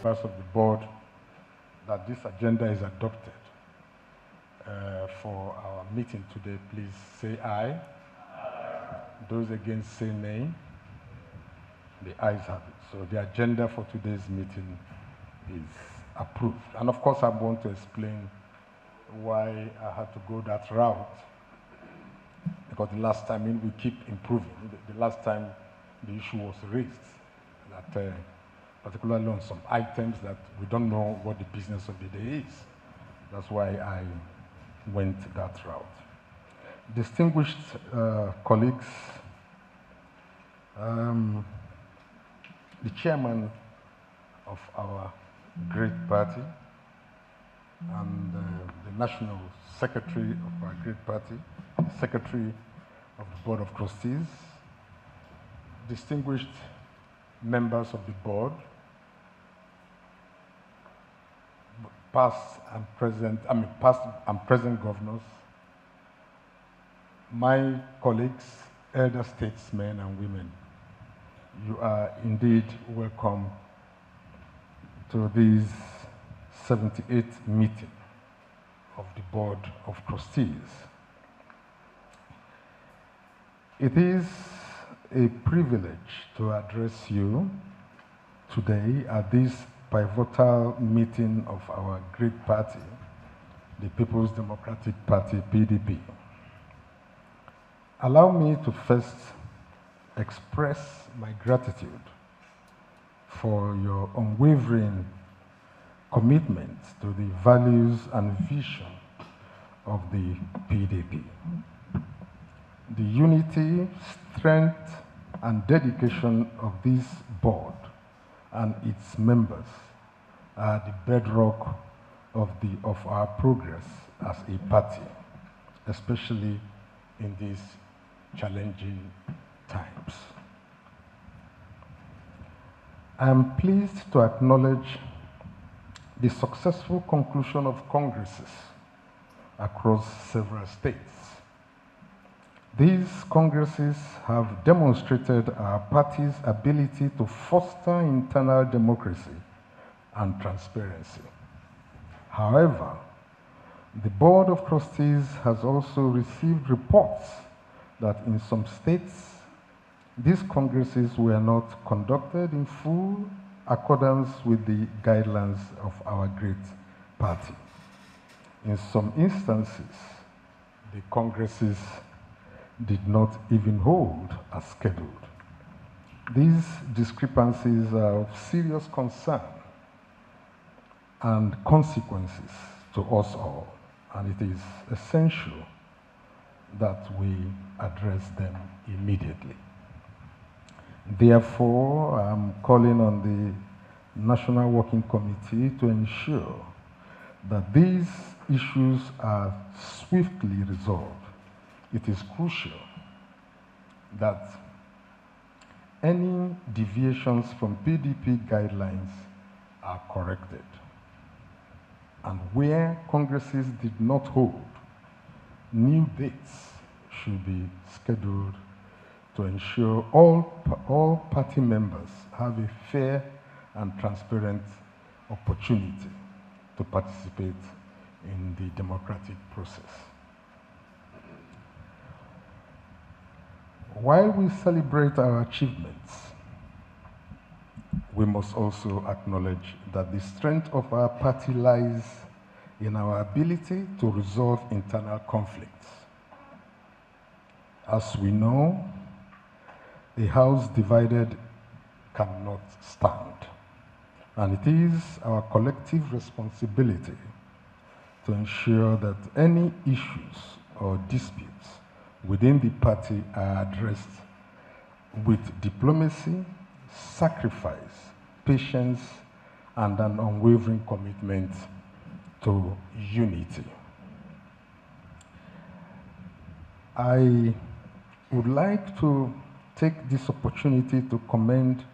Members of the board, that this agenda is adopted for our meeting today, please say aye. Those against say nay. The ayes have it. So the agenda for today's meeting is approved. And of course, I want to explain why I had to go that route. Because the last time we keep improving. The last time the issue was raised, that particularly on some items that we don't know what the business of the day is. That's why I went that route. Distinguished colleagues, the chairman of our great party and the national secretary of our great party, the secretary of the Board of Trustees, distinguished members of the board, past and present governors, my colleagues, elder statesmen and women, you are indeed welcome to this 78th meeting of the Board of Trustees. It is a privilege to address you today at this pivotal meeting of our great party, the People's Democratic Party, PDP. Allow me to first express my gratitude for your unwavering commitment to the values and vision of the PDP. The unity, strength, and dedication of this board and its members are the bedrock of our progress as a party, especially in these challenging times. I am pleased to acknowledge the successful conclusion of congresses across several states. These congresses have demonstrated our party's ability to foster internal democracy and transparency. However, the Board of Trustees has also received reports that in some states, these congresses were not conducted in full accordance with the guidelines of our great party. In some instances, the congresses did not even hold as scheduled. These discrepancies are of serious concern and consequences to us all, and it is essential that we address them immediately. Therefore, I'm calling on the National Working Committee to ensure that these issues are swiftly resolved. It is crucial that any deviations from PDP guidelines are corrected. And where congresses did not hold, new dates should be scheduled to ensure all party members have a fair and transparent opportunity to participate in the democratic process. While we celebrate our achievements, we must also acknowledge that the strength of our party lies in our ability to resolve internal conflicts. As we know, a house divided cannot stand, and it is our collective responsibility to ensure that any issues or disputes within the party are addressed with diplomacy, sacrifice, patience, and an unwavering commitment to unity. I would like to take this opportunity to commend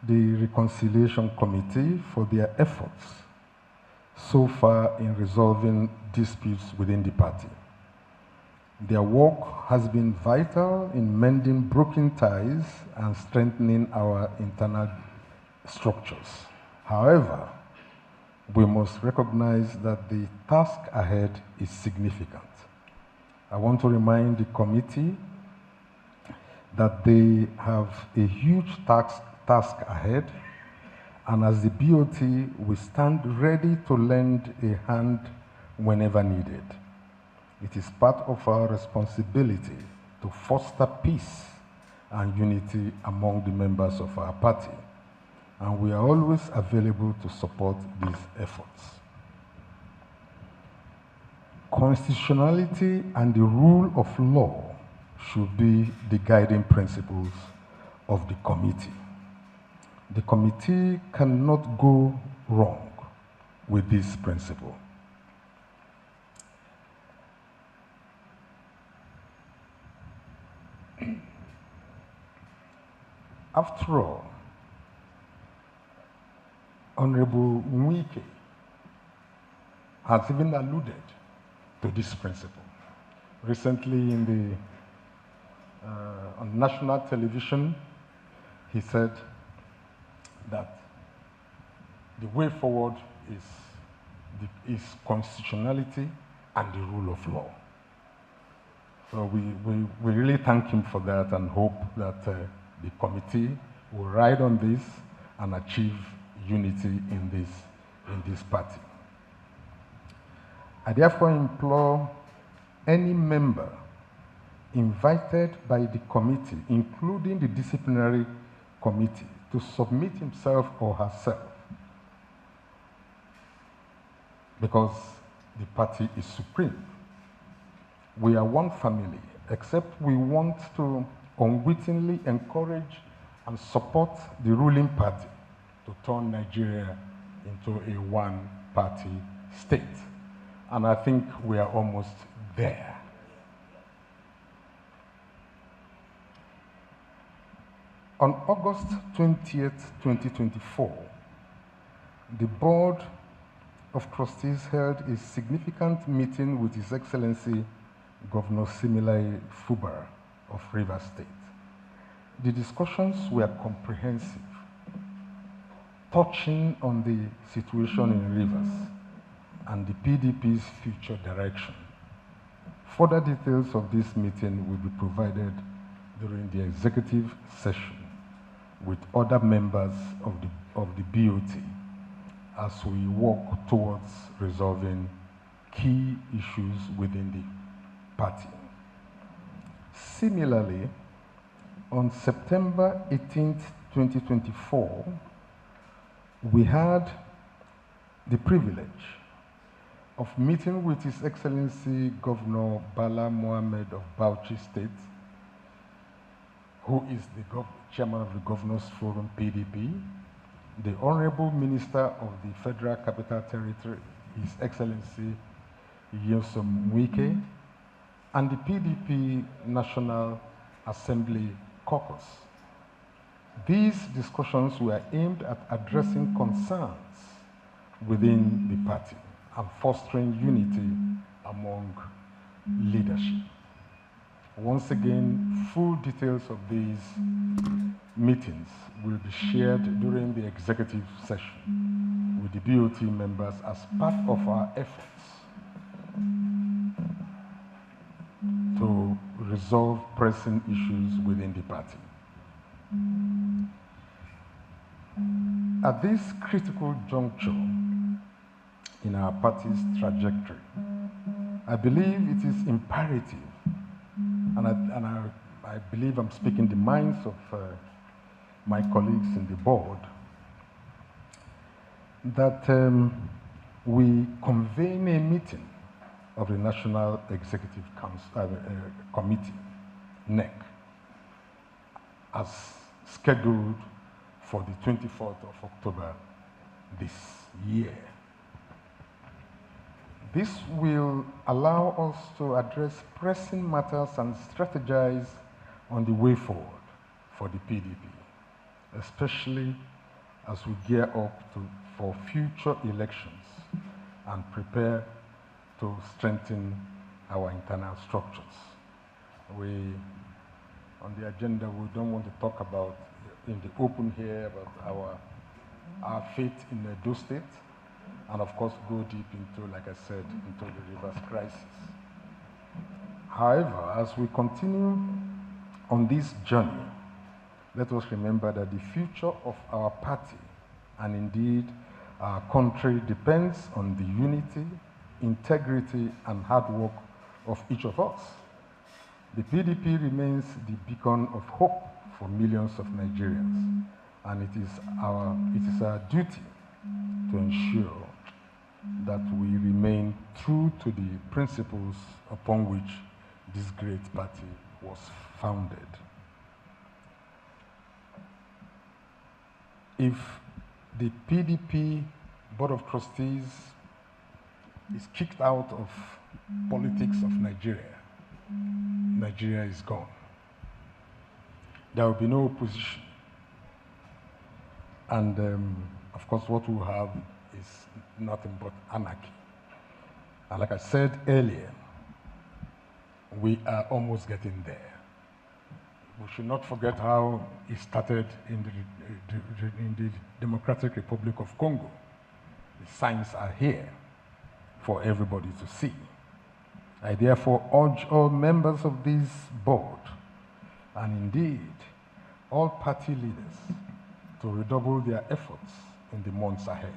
the Reconciliation Committee for their efforts so far in resolving disputes within the party. Their work has been vital in mending broken ties and strengthening our internal structures. However, we must recognize that the task ahead is significant. I want to remind the committee that they have a huge task ahead, and as the BoT, we stand ready to lend a hand whenever needed. It is part of our responsibility to foster peace and unity among the members of our party, and we are always available to support these efforts. Constitutionality and the rule of law should be the guiding principles of the committee. The committee cannot go wrong with this principle. After all, Honorable Nwike has even alluded to this principle. Recently on national television, he said that the way forward is constitutionality and the rule of law. So we really thank him for that and hope that the committee will ride on this and achieve unity in this party. I therefore implore any member invited by the committee, including the disciplinary committee, to submit himself or herself, because the party is supreme. We are one family, except we want to unwittingly encourage and support the ruling party to turn Nigeria into a one-party state. And I think we are almost there. On August 20th, 2024, the Board of Trustees held a significant meeting with His Excellency Governor Adolphus Wabara of Rivers State. The discussions were comprehensive, touching on the situation in Rivers and the PDP's future direction. Further details of this meeting will be provided during the executive session with other members of the BoT as we work towards resolving key issues within the party. Similarly, on September 18th, 2024, we had the privilege of meeting with His Excellency Governor Bala Mohammed of Bauchi State, who is the chairman of the Governors Forum, PDP, the Honorable Minister of the Federal Capital Territory, His Excellency Nyesom Wike, and the PDP National Assembly Caucus. These discussions were aimed at addressing concerns within the party and fostering unity among leadership. Once again, full details of these meetings will be shared during the executive session with the BoT members as part of our efforts to resolve pressing issues within the party. At this critical juncture in our party's trajectory, I believe it is imperative, and I believe I'm speaking the minds of my colleagues in the board, that we convene a meeting of the National Executive Committee, NEC, as scheduled for the 24th of October this year. This will allow us to address pressing matters and strategize on the way forward for the PDP, especially as we gear up for future elections and prepare to strengthen our internal structures. On the agenda, we don't want to talk about in the open here about our our faith in Edo State, and of course go deep into, like I said, into the rivers crisis. However, as we continue on this journey, let us remember that the future of our party, and indeed our country, depends on the unity, integrity, and hard work of each of us. The PDP remains the beacon of hope for millions of Nigerians, and it is our duty to ensure that we remain true to the principles upon which this great party was founded. If the PDP Board of Trustees is kicked out of politics of Nigeria, Nigeria is gone. There will be no opposition. And of course, what we have is nothing but anarchy. And like I said earlier, we are almost getting there. We should not forget how it started in the Democratic Republic of Congo. The signs are here for everybody to see. I therefore urge all members of this board, and indeed all party leaders, to redouble their efforts in the months ahead.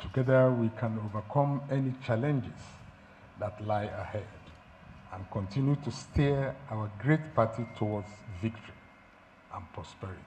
Together we can overcome any challenges that lie ahead and continue to steer our great party towards victory and prosperity.